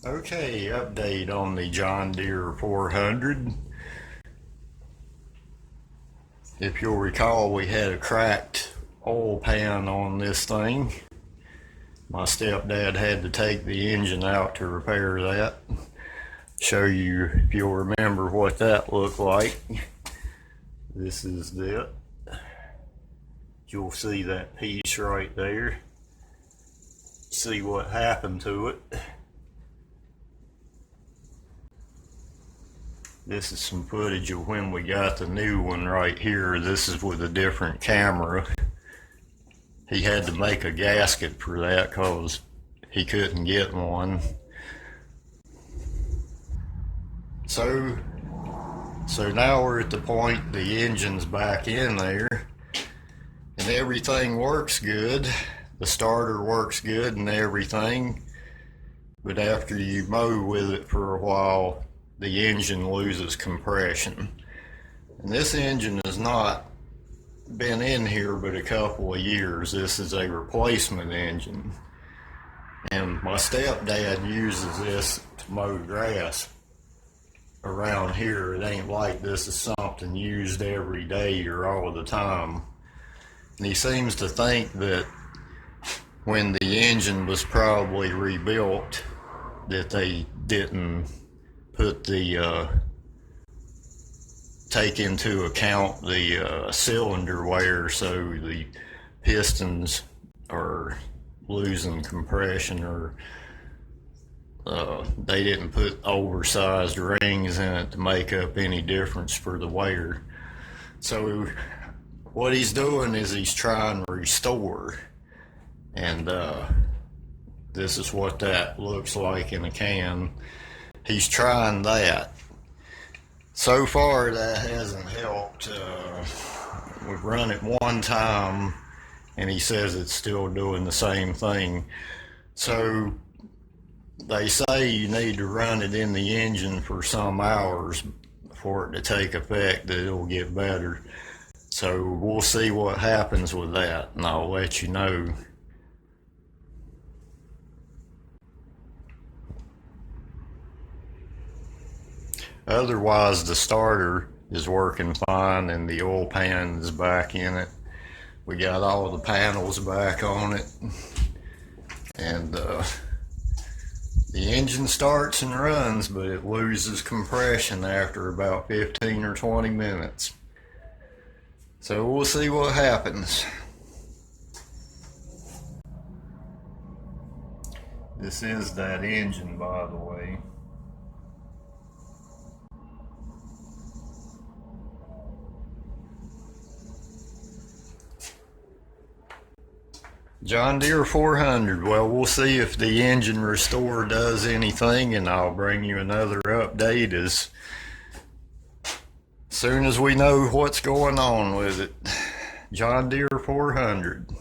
Okay, update on the John Deere 400. If you'll recall, we had a cracked oil pan on this thing. My stepdad had to take the engine out to repair that. Show you, if you'll remember, what that looked like. This is it. You'll see that piece right there. See what happened to it. This is some footage of when we got the new one right here. This is with a different camera. He had to make a gasket for that because he couldn't get one. So now we're at the point the engine's back in there and everything works good. The starter works good and everything. But after you mow with it for a while, the engine loses compression. And this engine has not been in here but a couple of years. This is a replacement engine. And my stepdad uses this to mow grass around here. It ain't like this is something used every day or all the time. And he seems to think that when the engine was probably rebuilt, that they didn't put take into account the cylinder wear, so the pistons are losing compression, or they didn't put oversized rings in it to make up any difference for the wear. So what he's doing is he's trying to restore, and this is what that looks like in a can. He's trying that. So far that hasn't helped. We've run it one time and he says it's still doing the same thing. So they say you need to run it in the engine for some hours for it to take effect, that it'll get better. So we'll see what happens with that and I'll let you know. Otherwise, the starter is working fine and the oil pan is back in it. We got all the panels back on it. And the engine starts and runs, but it loses compression after about 15 or 20 minutes. So we'll see what happens. This is that engine, by the way. John Deere 400. Well, we'll see if the engine restore does anything, and I'll bring you another update as soon as we know what's going on with it. John Deere 400.